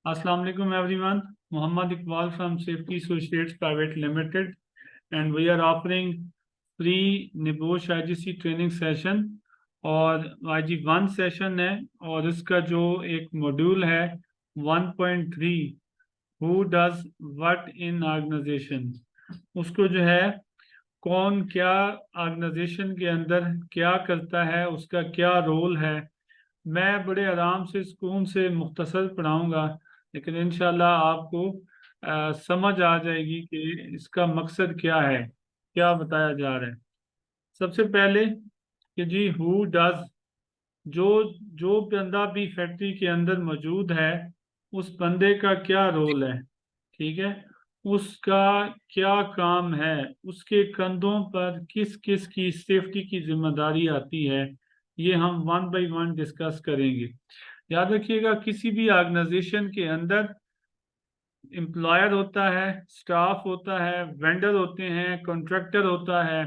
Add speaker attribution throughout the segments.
Speaker 1: Assalamu alaikum everyone. Muhammad Iqbal from Safety Associates Private Limited, and we are offering free Nibosh IGC training session और IG1 session है और इसका जो एक module है 1.3 who does what in organisation, उसको जो है कौन क्या ऑर्गेनाइजेशन के अंदर क्या करता है, उसका क्या रोल है। मैं बड़े आराम से सुकून से मुख्तसर पढ़ाऊंगा, लेकिन इंशाल्लाह आपको समझ आ जाएगी कि इसका मकसद क्या है, क्या बताया जा रहा है। सबसे पहले कि जी हु डज, जो जो बंदा भी फैक्ट्री के अंदर मौजूद है उस बंदे का क्या रोल है, ठीक है, उसका क्या काम है, उसके कंधों पर किस किस की सेफ्टी की जिम्मेदारी आती है, ये हम वन बाय वन डिस्कस करेंगे। याद रखिएगा, किसी भी ऑर्गेनाइजेशन के अंदर एम्प्लॉयर होता है, स्टाफ होता है, वेंडर होते हैं, कॉन्ट्रैक्टर होता है,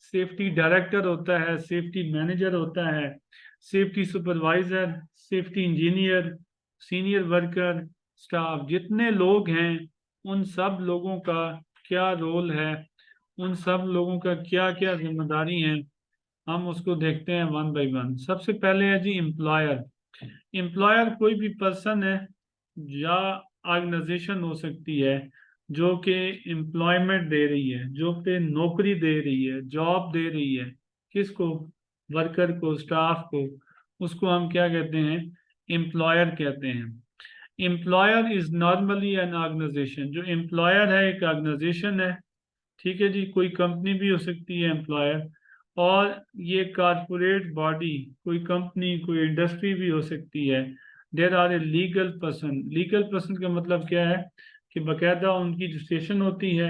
Speaker 1: सेफ्टी डायरेक्टर होता है, सेफ्टी मैनेजर होता है, safety supervisor, safety engineer, senior worker, staff, जितने लोग हैं उन सब लोगों का क्या रोल है, उन सब लोगों का क्या क्या जिम्मेदारी है, हम उसको देखते हैं वन बाय वन। सबसे पहले है जी एम्प्लॉयर। एम्प्लॉयर कोई भी पर्सन है या ऑर्गेनाइजेशन हो सकती है जो कि एम्प्लॉयमेंट दे रही है, जो कि नौकरी दे रही है, जॉब दे रही है, किसको, वर्कर को, स्टाफ को, उसको हम क्या कहते हैं, एम्प्लॉयर कहते हैं। Employer is normally an organisation, जो एम्प्लॉयर है एक ऑर्गेनाइजेशन है, ठीक है जी, कोई कंपनी भी हो सकती है एम्प्लॉयर, और ये कारपोरेट बॉडी, कोई कंपनी, कोई इंडस्ट्री भी हो सकती है। There are a legal person. Legal person का मतलब क्या है कि बाकायदा उनकी रजिस्ट्रेशन होती है,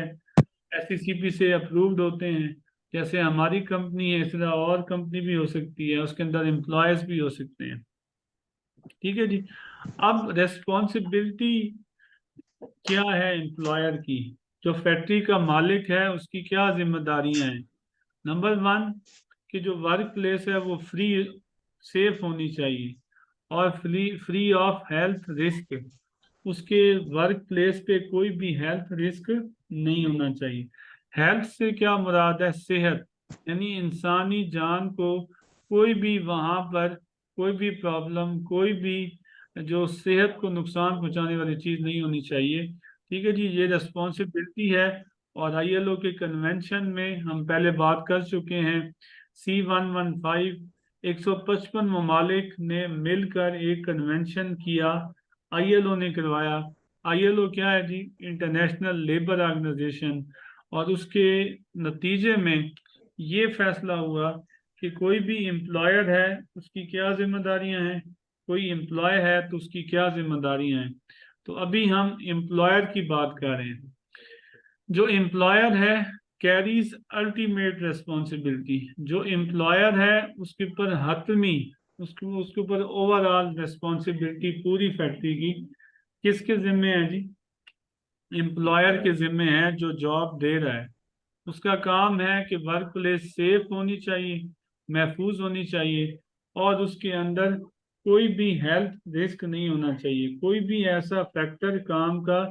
Speaker 1: एससीसीपी से अप्रूव्ड होते हैं। जैसे हमारी कंपनी है, इस तरह और कंपनी भी हो सकती है, उसके अंदर एम्प्लॉयज भी हो सकते हैं, ठीक है जी। अब रेस्पॉन्सिबिलिटी क्या है एम्प्लॉयर की, जो फैक्ट्री का मालिक है उसकी क्या जिम्मेदारियां हैं। नंबर वन, कि जो वर्क प्लेस है वो फ्री, सेफ होनी चाहिए और free free of health risk. उसके वर्क प्लेस पे कोई भी हेल्थ रिस्क नहीं होना चाहिए। हेल्थ से क्या मुराद है, सेहत, यानी इंसानी जान को कोई भी वहां पर कोई भी प्रॉब्लम, कोई भी जो सेहत को नुकसान पहुंचाने वाली चीज नहीं होनी चाहिए, ठीक है जी। ये रिस्पॉन्सिबिलिटी है और आईएलओ के कन्वेंशन में हम पहले बात कर चुके हैं। C115, 155 ममालिक ने मिलकर एक कन्वेंशन किया, आईएलओ ने करवाया। आईएलओ क्या है जी, इंटरनेशनल लेबर ऑर्गेनाइजेशन। और उसके नतीजे में ये फैसला हुआ कि कोई भी एम्प्लॉयर है उसकी क्या जिम्मेदारियां हैं, कोई एम्प्लॉय है तो उसकी क्या जिम्मेदारियां हैं। तो अभी हम एम्प्लॉयर की बात कर रहे हैं। जो एम्प्लॉयर है कैरीज अल्टीमेट रेस्पॉन्सिबिलिटी। जो एम्प्लॉयर है उसके ऊपर हतमी, उसके उसके ऊपर ओवरऑल रेस्पॉन्सिबिलिटी पूरी फैक्ट्री की किसके जिम्मे है जी, एम्प्लॉयर के जिम्मे है जो जॉब दे रहा है। उसका काम है कि वर्क प्लेस सेफ होनी चाहिए, महफूज होनी चाहिए, और उसके अंदर कोई भी हेल्थ रिस्क नहीं होना चाहिए, कोई भी ऐसा फैक्टर काम का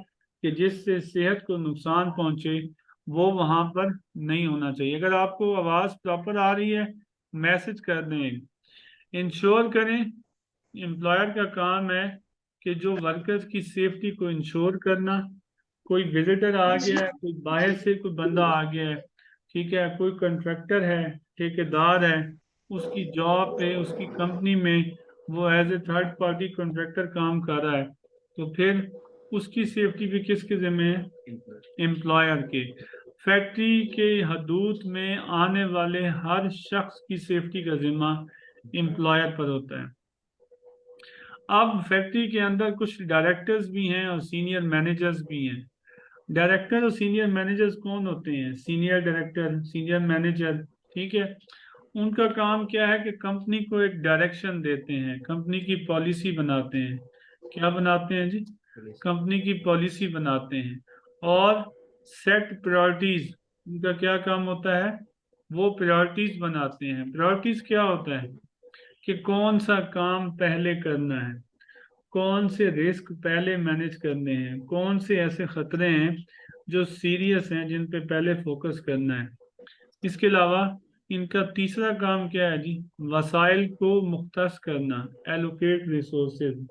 Speaker 1: कि जिससे सेहत को नुकसान पहुंचे, वो वहां पर नहीं होना चाहिए। अगर आपको आवाज़ प्रॉपर आ रही है, मैसेज कर दें। इंश्योर करें, एम्प्लॉयर का काम है कि जो वर्कर्स की सेफ्टी को इंश्योर करना। कोई विजिटर आ गया है, कोई बाहर से कोई बंदा आ गया है, ठीक है, कोई कॉन्ट्रैक्टर है, ठेकेदार है, उसकी जॉब पे, उसकी कंपनी में वो as a third party contractor काम कर रहा है, तो फिर उसकी सेफ्टी भी किसके जिम्मे है, एम्प्लॉयर के। फैक्ट्री के हदूद में आने वाले हर शख्स की सेफ्टी का जिम्मा एम्प्लॉयर पर होता है। अब फैक्ट्री के अंदर कुछ डायरेक्टर्स भी हैं और सीनियर मैनेजर्स भी हैं। डायरेक्टर और सीनियर मैनेजर्स कौन होते हैं, सीनियर डायरेक्टर, सीनियर मैनेजर, ठीक है। उनका काम क्या है कि कंपनी को एक डायरेक्शन देते हैं, कंपनी की पॉलिसी बनाते हैं। क्या बनाते हैं जी, कंपनी की पॉलिसी बनाते हैं और सेट प्रायोरिटीज। उनका क्या काम होता है, वो प्रायोरिटीज बनाते हैं। प्रायोरिटीज क्या होता है कि कौन सा काम पहले करना है, कौन से रिस्क पहले मैनेज करने हैं, कौन से ऐसे खतरे हैं जो सीरियस हैं जिन पे पहले फोकस करना है। इसके अलावा इनका तीसरा काम क्या है जी, वसाइल को मुख्तस करना, एलोकेट रिसोर्सेज।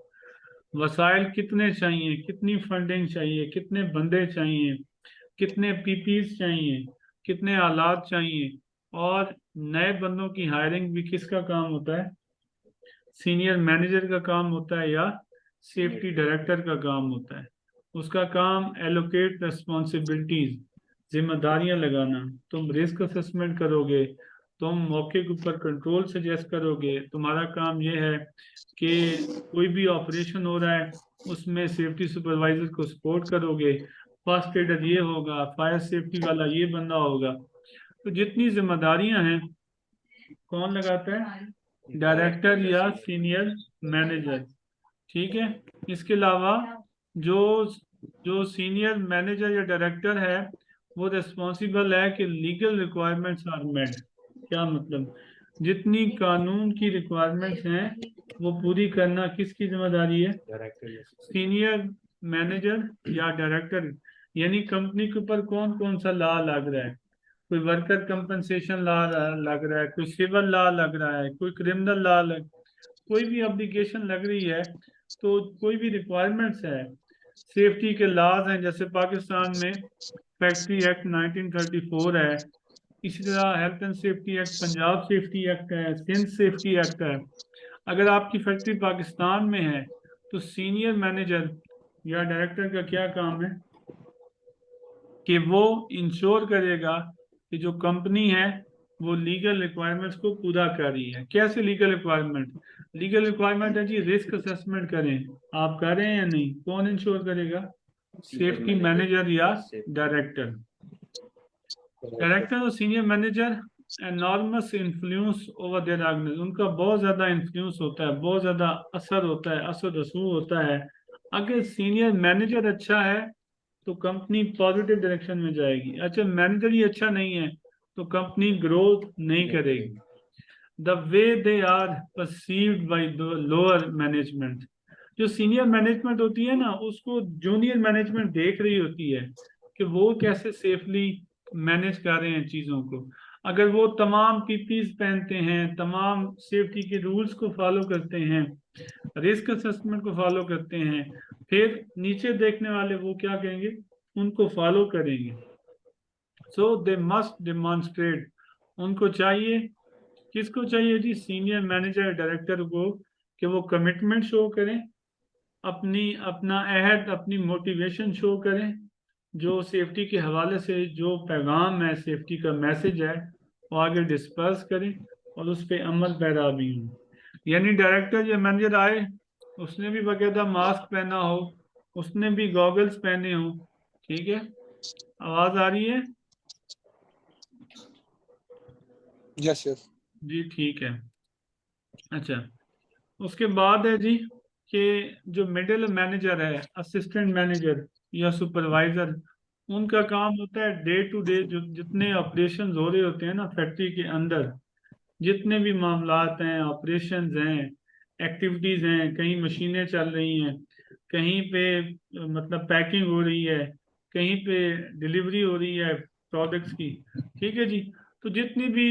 Speaker 1: वसाइल कितने चाहिए, कितनी फंडिंग चाहिए, कितने बंदे चाहिए, कितने पीपीज चाहिए, कितने आलात चाहिए, और नए बंदों की हायरिंग भी किसका काम होता है, सीनियर मैनेजर का काम होता है या सेफ्टी डायरेक्टर का काम होता है। उसका काम एलोकेट रिस्पॉन्सिबिलिटीज, जिम्मेदारियां लगाना। तुम रिस्क असेसमेंट करोगे, तुम मौके के ऊपर कंट्रोल सजेस्ट करोगे, तुम्हारा काम यह है कि कोई भी ऑपरेशन हो रहा है उसमें सेफ्टी सुपरवाइजर को सपोर्ट करोगे, फर्स्ट एडर ये होगा, फायर सेफ्टी वाला ये बंदा होगा। तो जितनी जिम्मेदारियां हैं कौन लगाता है, डायरेक्टर या सीनियर मैनेजर। ठीक है। इसके अलावा जो जो सीनियर मैनेजर या डायरेक्टर है वो रिस्पॉन्सिबल है कि लीगल रिक्वायरमेंट्स आर मेट। क्या मतलब, जितनी कानून की रिक्वायरमेंट्स हैं वो पूरी करना किसकी जिम्मेदारी है, सीनियर मैनेजर या डायरेक्टर। यानी कंपनी के ऊपर कौन कौन सा लॉ लग रहा है, कोई वर्कर कंपनसेशन लॉ लग रहा है, कोई सिविल लॉ लग रहा है, कोई क्रिमिनल लॉ लग, कोई भी एप्लीकेशन लग रही है, तो कोई भी रिक्वायरमेंट्स है, सेफ्टी के लॉज हैं, जैसे पाकिस्तान में फैक्ट्री एक्ट 1934 है, इसी तरह health and safety act, Punjab safety act है, सिंध सेफ्टी एक्ट है। अगर आपकी फैक्ट्री पाकिस्तान में है तो सीनियर मैनेजर या डायरेक्टर का क्या काम है कि वो इंश्योर करेगा कि जो कंपनी है वो लीगल रिक्वायरमेंट्स को पूरा कर रही है। कैसे लीगल रिक्वायरमेंट, लीगल रिक्वायरमेंट है जी रिस्क असेसमेंट करें, आप कर रहे हैं या नहीं, कौन इंश्योर करेगा, सेफ्टी मैनेजर या डायरेक्टर। डायरेक्टर और senior manager enormous influence over their organisation, उनका बहुत ज्यादा इन्फ्लुएंस होता है, बहुत ज्यादा असर होता है, असर रसूख होता है। अगर सीनियर मैनेजर अच्छा है तो कंपनी पॉजिटिव डायरेक्शन में जाएगी, अच्छा मैनेजर ही अच्छा नहीं है तो कंपनी ग्रोथ नहीं करेगी। The way they are perceived by the lower management, जो सीनियर मैनेजमेंट होती है ना उसको जूनियर मैनेजमेंट देख रही होती है कि वो कैसे सेफली मैनेज कर रहे हैं चीज़ों को। अगर वो तमाम पीपीज पहनते हैं, तमाम सेफ्टी के रूल्स को फॉलो करते हैं, रिस्क असेसमेंट को फॉलो करते हैं, फिर नीचे देखने वाले वो क्या कहेंगे, उनको फॉलो करेंगे। सो दे मस्ट डिमॉन्स्ट्रेट, उनको चाहिए, किसको चाहिए जी, सीनियर मैनेजर डायरेक्टर को, कि वो कमिटमेंट शो करें, अपनी अपना अहद, अपनी मोटिवेशन शो करें, जो सेफ्टी के हवाले से जो पैगाम है, सेफ्टी का मैसेज है, वो आगे डिस्पर्स करें और उस पर अमल पैरा भी हों। यानी डायरेक्टर या मैनेजर आए, उसने भी बाकायदा मास्क पहना हो, उसने भी गॉगल्स पहने हो। ठीक है, आवाज आ रही है
Speaker 2: यस यस
Speaker 1: जी, ठीक है। अच्छा, उसके बाद है जी कि जो मिडिल मैनेजर है, असिस्टेंट मैनेजर या सुपरवाइजर, उनका काम होता है डे टू डे जो जितने ऑपरेशन हो रहे होते हैं ना फैक्ट्री के अंदर, जितने भी मामलात हैं, ऑपरेशंस हैं, एक्टिविटीज हैं, कहीं मशीनें चल रही हैं, कहीं पे मतलब पैकिंग हो रही है, कहीं पे डिलीवरी हो रही है प्रोडक्ट्स की। ठीक है जी, तो जितनी भी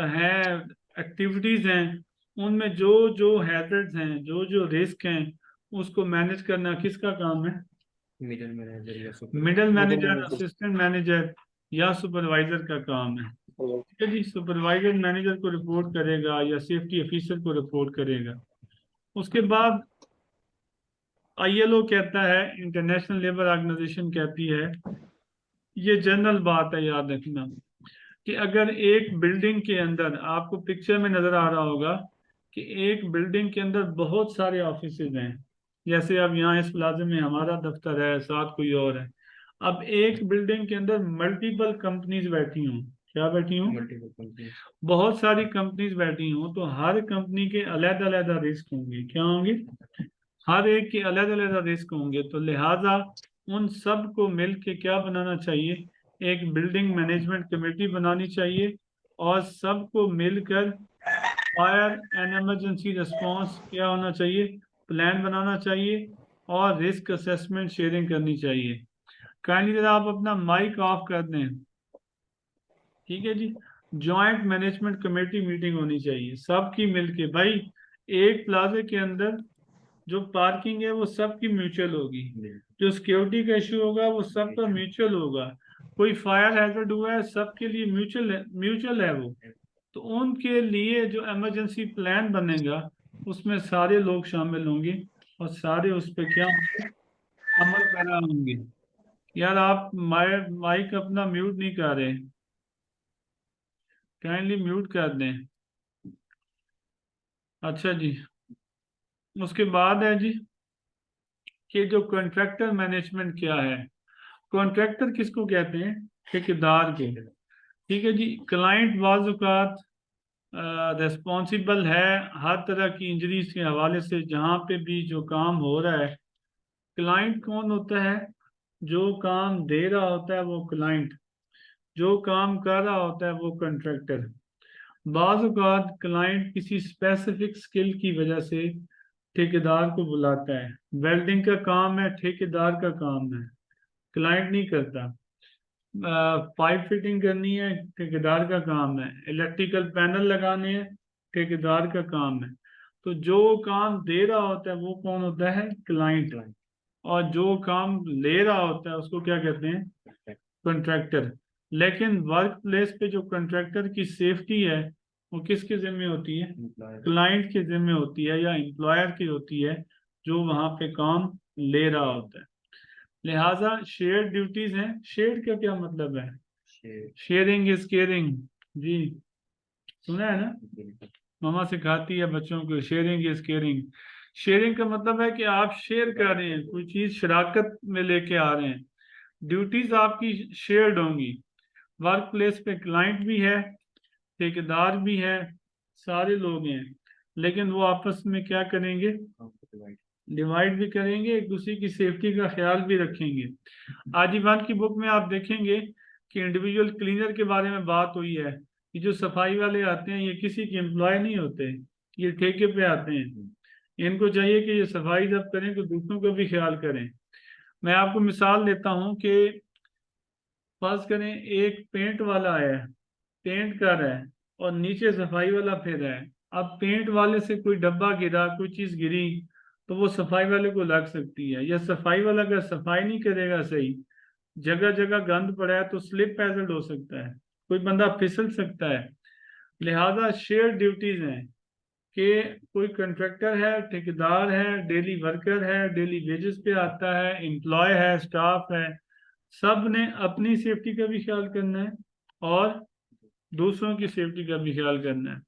Speaker 1: है एक्टिविटीज हैं उनमें जो जो हैजर्ड्स हैं, जो जो रिस्क हैं, उसको मैनेज करना किसका काम है,
Speaker 3: मिडिल मैनेजर या
Speaker 1: middle manager,
Speaker 2: manager.
Speaker 1: Assistant manager या सुपरवाइजर का काम है। ठीक है जी, सुपरवाइजर मैनेजर को रिपोर्ट करेगा या सेफ्टी ऑफिसर को रिपोर्ट करेगा। उसके बाद आईएलओ कहता है, इंटरनेशनल लेबर ऑर्गेनाइजेशन कहती है, ये जनरल बात है याद रखना, कि अगर एक बिल्डिंग के अंदर, आपको पिक्चर में नजर आ रहा होगा कि एक बिल्डिंग के अंदर बहुत सारे ऑफिसेज हैं, जैसे अब यहाँ इस प्लाजा में हमारा दफ्तर है, साथ कोई और है। अब एक बिल्डिंग के अंदर मल्टीपल कंपनीज बैठी हूँ, क्या बैठी हूँ,
Speaker 3: मल्टीपल कंपनी,
Speaker 1: बहुत सारी कंपनीज बैठी हूँ, तो हर कंपनी के अलग अलग रिस्क होंगे, क्या होंगे, हर एक के अलग अलग रिस्क होंगे। तो लिहाजा उन सब को मिल के क्या बनाना चाहिए, एक बिल्डिंग मैनेजमेंट कमेटी बनानी चाहिए, और सबको मिलकर फायर एंड इमरजेंसी रिस्पांस क्या होना चाहिए, प्लान बनाना चाहिए और रिस्क असेसमेंट शेयरिंग करनी चाहिए। काइंडली जरा आप अपना माइक ऑफ कर दें। ठीक है जी। जॉइंट मैनेजमेंट कमेटी मीटिंग होनी चाहिए सबकी मिलके। भाई एक प्लाजे के अंदर जो पार्किंग है वो सबकी म्यूचुअल होगी, जो सिक्योरिटी का इशू होगा वो सबका म्यूचुअल होगा, कोई फायर हैजर्ड हुआ है सबके लिए म्यूचुअल है वो। तो उनके लिए जो इमरजेंसी प्लान बनेगा उसमें सारे लोग शामिल होंगे और सारे उस पर क्या होंगे, अमल पैरा होंगे। यार आप माइक अपना म्यूट नहीं कर रहे, काइंडली म्यूट कर दें। अच्छा जी। उसके बाद है जी कि जो कॉन्ट्रैक्टर मैनेजमेंट क्या है। कॉन्ट्रैक्टर किसको कहते हैं? ठेकेदार को। ठीक है जी। क्लाइंट बाजुकात रिस्पॉन्सिबल है हर तरह की इंजरीज के हवाले से, जहाँ पे भी जो काम हो रहा है। क्लाइंट कौन होता है? जो काम दे रहा होता है वो क्लाइंट, जो काम कर रहा होता है वो कॉन्ट्रैक्टर। बाज़ औक़ात क्लाइंट किसी स्पेसिफिक स्किल की वजह से ठेकेदार को बुलाता है। वेल्डिंग का काम है, ठेकेदार का काम है, क्लाइंट नहीं करता। पाइप फिटिंग करनी है, ठेकेदार का काम है। इलेक्ट्रिकल पैनल लगाने हैं, ठेकेदार का काम है। तो जो काम दे रहा होता है वो कौन होता है? क्लाइंट। और जो काम ले रहा होता है उसको क्या कहते हैं? कॉन्ट्रैक्टर। लेकिन वर्क प्लेस पे जो कॉन्ट्रैक्टर की सेफ्टी है वो किसके जिम्मे होती है? क्लाइंट के जिम्मे होती है या एम्प्लॉयर की होती है, जो वहां पे काम ले रहा होता है। लिहाजा शेयर ड्यूटीज हैं। शेयर का क्या मतलब है? Sharing is caring. जी सुना है ना, मामा सिखाती है बच्चों को, शेयरिंग इज केयरिंग। शेयरिंग का मतलब है कि आप शेयर कर रहे हैं, कोई चीज शराकत में लेके आ रहे हैं। ड्यूटीज आपकी शेयर्ड होंगी। वर्क प्लेस पे क्लाइंट भी है, ठेकेदार भी है, सारे लोग हैं, लेकिन वो आपस में क्या करेंगे? डिवाइड भी करेंगे, एक दूसरे की सेफ्टी का ख्याल भी रखेंगे। आजीवन की बुक में आप देखेंगे कि इंडिविजुअल क्लीनर के बारे में बात हुई है कि जो सफाई वाले आते हैं ये किसी के एम्प्लॉय नहीं होते, ये ठेके पे आते हैं। इनको चाहिए कि ये सफाई जब करें तो दूसरों का भी ख्याल करें। मैं आपको मिसाल देता हूँ कि फर्ज करें एक पेंट वाला है, पेंट कर रहा है और नीचे सफाई वाला फिर रहा है। अब पेंट वाले से कोई डब्बा गिरा, कोई चीज गिरी तो वो सफाई वाले को लग सकती है, या सफाई वाला अगर सफाई नहीं करेगा सही, जगह जगह गंद पड़ा है तो स्लिप हैजर्ड हो सकता है, कोई बंदा फिसल सकता है। लिहाजा शेयर ड्यूटीज हैं कि कोई कॉन्ट्रैक्टर है, ठेकेदार है, डेली वर्कर है, डेली वेजेस पे आता है, एम्प्लॉय है, स्टाफ है, सब ने अपनी सेफ्टी का भी ख्याल करना है और दूसरों की सेफ्टी का भी ख्याल करना है।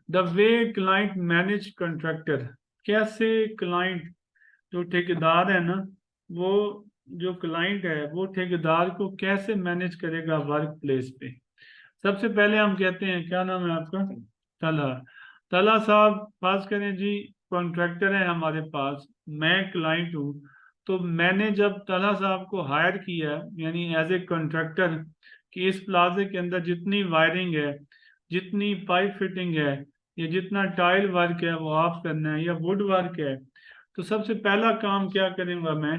Speaker 1: The way client manage contractor. कैसे क्लाइंट, जो ठेकेदार है ना, वो जो क्लाइंट है वो ठेकेदार को कैसे मैनेज करेगा वर्क प्लेस पे। सबसे पहले हम कहते हैं, क्या नाम है आपका? तला। तला साहब पास करें जी, कॉन्ट्रैक्टर है हमारे पास, मैं क्लाइंट हूँ। तो मैंने जब तला साहब को हायर किया, यानी एज ए कॉन्ट्रैक्टर, कि इस प्लाजे के अंदर जितनी वायरिंग है, जितनी पाइप फिटिंग है, या जितना टाइल वर्क है वो आप करना है, या वुड वर्क है, तो सबसे पहला काम क्या करूंगा मैं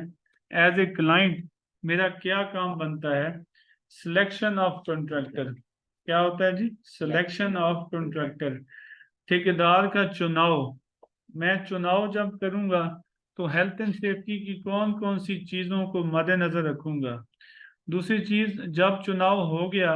Speaker 1: एज ए क्लाइंट? मेरा क्या काम बनता है? Selection of contractor. क्या होता है जी? सिलेक्शन ऑफ कॉन्ट्रैक्टर, ठेकेदार का चुनाव। मैं चुनाव जब करूंगा तो हेल्थ एंड सेफ्टी की कौन कौन सी चीजों को मद्देनजर रखूंगा। दूसरी चीज, जब चुनाव हो गया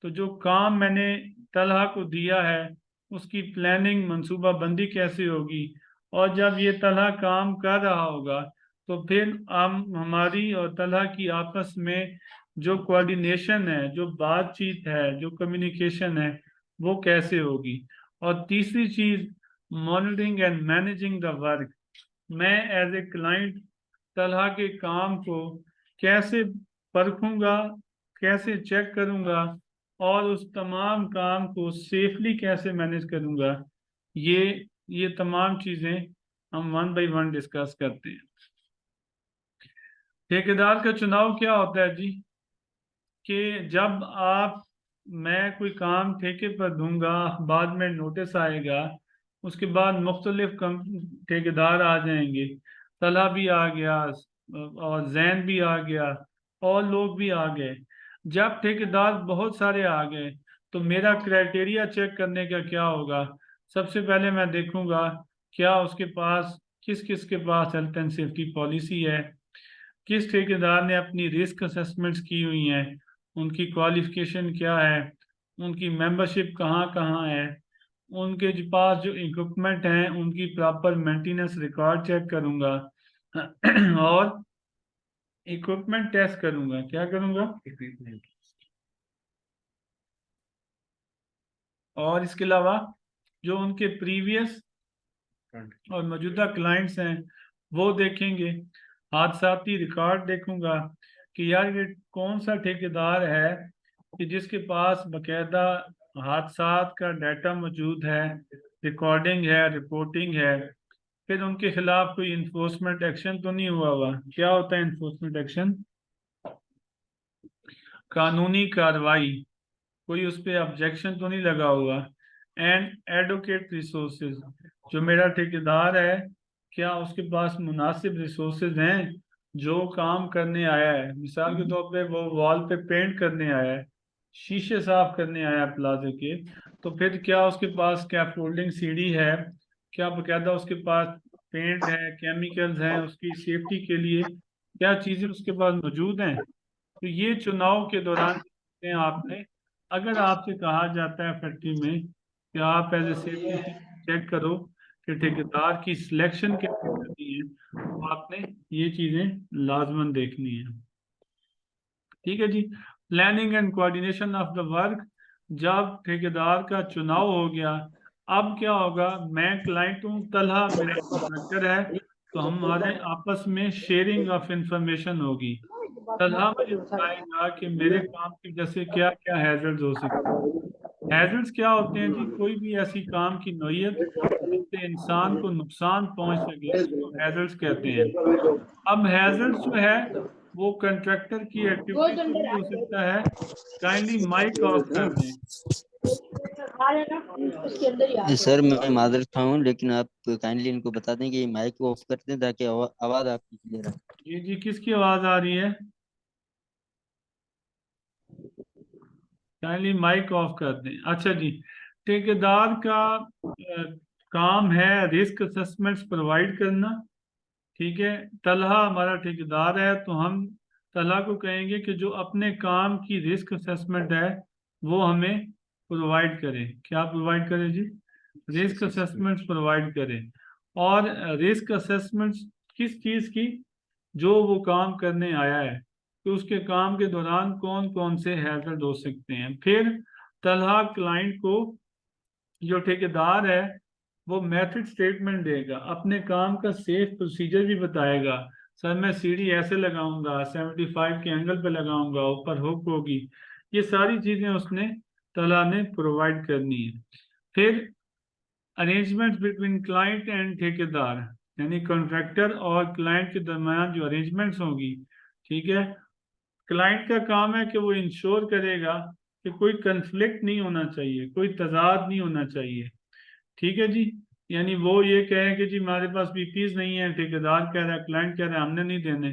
Speaker 1: तो जो काम मैंने तलहा को दिया है उसकी प्लानिंग मंसूबा बंदी कैसे होगी। और जब ये तलहा काम कर रहा होगा तो फिर हम हमारी और तलहा की आपस में जो कोऑर्डिनेशन है, जो बातचीत है, जो कम्युनिकेशन है, वो कैसे होगी। और तीसरी चीज, monitoring and managing the work. मैं एज ए क्लाइंट तलहा के काम को कैसे परखूंगा, कैसे चेक करूंगा, और उस तमाम काम को सेफली कैसे मैनेज करूंगा। ये ये तमाम चीजें हम वन बाय वन डिस्कस करते हैं। ठेकेदार का चुनाव क्या होता है जी? कि जब मैं कोई काम ठेके पर दूंगा, बाद में नोटिस आएगा उसके बाद मुख्तलिफ ठेकेदार आ जाएंगे, तलहा भी आ गया और जैन भी आ गया और लोग भी आ गए। जब ठेकेदार बहुत सारे आ गए तो मेरा क्राइटेरिया चेक करने का क्या होगा? सबसे पहले मैं देखूंगा क्या उसके पास, किस किस के पास हेल्थ एंड सेफ्टी पॉलिसी है, किस ठेकेदार ने अपनी रिस्क असेसमेंट्स की हुई हैं, उनकी क्वालिफिकेशन क्या है, उनकी मेंबरशिप कहाँ कहाँ है, उनके जो पास जो इक्विपमेंट हैं उनकी प्रॉपर मेंटेनेंस रिकॉर्ड चेक करूंगा और इक्विपमेंट टेस्ट करूंगा। क्या करूंगा?
Speaker 3: इक्विपमेंट।
Speaker 1: और इसके अलावा जो उनके प्रीवियस और मौजूदा क्लाइंट्स हैं वो देखेंगे। हादसाती रिकॉर्ड देखूंगा कि यार ये कौन सा ठेकेदार है कि जिसके पास बकायदा हादसात का डाटा मौजूद है, रिकॉर्डिंग है, रिपोर्टिंग है। फिर उनके खिलाफ कोई इन्फोर्समेंट एक्शन तो नहीं हुआ हुआ? क्या होता है इन्फोर्समेंट एक्शन? कानूनी कार्रवाई, कोई उस पर ऑब्जेक्शन तो नहीं लगा हुआ। एंड एडवोकेट रिसोर्सेज, जो मेरा ठेकेदार है क्या उसके पास मुनासिब रिसोर्सेज हैं? जो काम करने आया है, मिसाल के तौर पे वो वॉल पे पेंट करने आया है, शीशे साफ करने आया है प्लाजे के, तो फिर क्या उसके पास स्कैफोल्डिंग सीढ़ी है? क्या बकायदा उसके पास पेंट है, केमिकल्स हैं उसकी सेफ्टी के लिए? क्या चीज़ें उसके पास मौजूद हैं? तो ये चुनाव के दौरान देखते हैं आपने, अगर आपसे कहा जाता है फैक्ट्री में कि आप एज ए सेफ्टी चेक करो कि ठेकेदार की सिलेक्शन कैसे करनी है, तो आपने ये चीजें लाजमन देखनी है। ठीक है जी। Planning and coordination of the work, जब ठेकेदार का चुनाव हो गया, अब क्या होगा? मैं क्लाइंट हूँ, तलहा मेरा कॉन्ट्रैक्टर है, तो हमारे आपस में शेयरिंग ऑफ इंफॉर्मेशन होगी। तलहा मुझे बताएगा कि मेरे काम की वजह से क्या क्या हैजर्ड्स हो सकते हैं। हैजर्ड्स क्या होते हैं जी? कोई भी ऐसी काम की नौयत जिससे इंसान को नुकसान पहुंच सके उसको हैजर्ड्स कहते हैं। अब हैजर्ड्स जो है वो कंट्रैक्टर की एक्टिविटी से भी हो सकता है। काइंडली माइक ऑफ कर दें।
Speaker 4: सर मैं मादर था हूँ, लेकिन आप काइंडली इनको बता दें कि माइक ऑफ कर दें ताकि आवाज आपकी क्लियर आए।
Speaker 1: जी जी, किसकी आवाज आ रही है? काइंडली माइक ऑफ कर दें। अच्छा जी। ठेकेदार का काम है रिस्क असेसमेंट्स प्रोवाइड करना। ठीक है। तलहा हमारा ठेकेदार है तो हम तलहा को कहेंगे कि जो अपने काम की रिस्क असेसमेंट है वो हमें प्रोवाइड करें। क्या प्रोवाइड करें जी? रिस्क असेसमेंट्स प्रोवाइड करें। और रिस्क असेसमेंट्स किस चीज़ की? जो वो काम करने आया है कि उसके काम के दौरान कौन कौन से हैजर्ड हो सकते हैं। फिर तलहा क्लाइंट को, जो ठेकेदार है, वो मेथड स्टेटमेंट देगा, अपने काम का सेफ प्रोसीजर भी बताएगा। सर मैं सीढ़ी ऐसे लगाऊंगा, 75 के एंगल पे लगाऊंगा, ऊपर हुक होगी। ये सारी चीजें उसने, तलहा ने प्रोवाइड करनी है। फिर अरेंजमेंट बिटवीन क्लाइंट एंड ठेकेदार, यानी कॉन्ट्रैक्टर और क्लाइंट के दरमियान जो अरेंजमेंट्स होगी। ठीक है। क्लाइंट का काम है कि वो इंश्योर करेगा कि कोई कंफ्लिक्ट नहीं होना चाहिए, कोई तजाद नहीं होना चाहिए। ठीक है जी। यानी वो ये कहे कि जी हमारे पास बीपीज नहीं है, ठेकेदार कह रहा है, क्लाइंट कह रहा है हमने नहीं देने,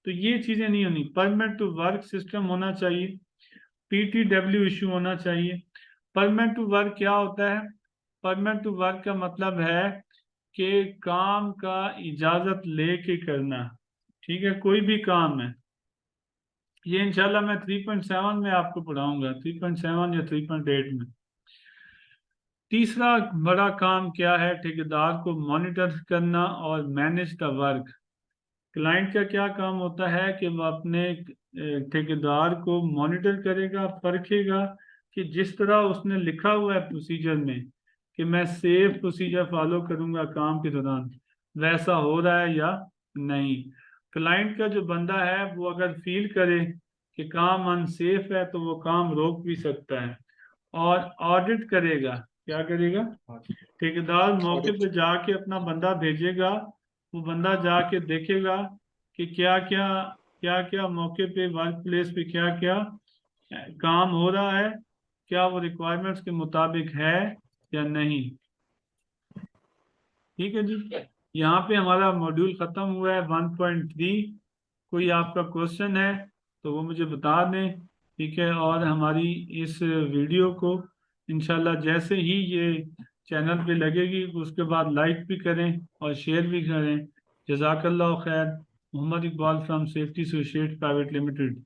Speaker 1: तो ये चीजें नहीं होनी। परमिट टू वर्क सिस्टम होना चाहिए, पीटीडब्ल्यू इशू होना चाहिए। परमिट टू वर्क क्या होता है? परमिट टू वर्क का मतलब है कि काम का इजाजत लेके करना। ठीक है। कोई भी काम है, ये इंशाल्लाह मैं 3.7 में आपको पढ़ाऊंगा, 3.7 या 3.8 में। तीसरा बड़ा काम क्या है? ठेकेदार को मॉनिटर करना और मैनेज द वर्क। क्लाइंट का क्या काम होता है कि वो अपने ठेकेदार को मॉनिटर करेगा, परखेगा कि जिस तरह उसने लिखा हुआ है प्रोसीजर में कि मैं सेफ प्रोसीजर फॉलो करूंगा काम के दौरान, वैसा हो रहा है या नहीं। क्लाइंट का जो बंदा है वो अगर फील करे कि काम अनसेफ है तो वो काम रोक भी सकता है। और ऑडिट करेगा। क्या करेगा? ठेकेदार मौके पे जाके अपना बंदा भेजेगा, वो बंदा जाके देखेगा कि क्या क्या मौके पे वर्क प्लेस पे क्या क्या काम हो रहा है, क्या वो रिक्वायरमेंट्स के मुताबिक है या नहीं। ठीक है जी, यहाँ पे हमारा मॉड्यूल खत्म हुआ है 1.3। कोई आपका क्वेश्चन है तो वो मुझे बता दें, ठीक है। और हमारी इस वीडियो को इंशाल्लाह जैसे ही ये चैनल पे लगेगी उसके बाद लाइक भी करें और शेयर भी करें। जज़ाकल्लाह खैर। Mohammad Iqbal from safety associates private limited.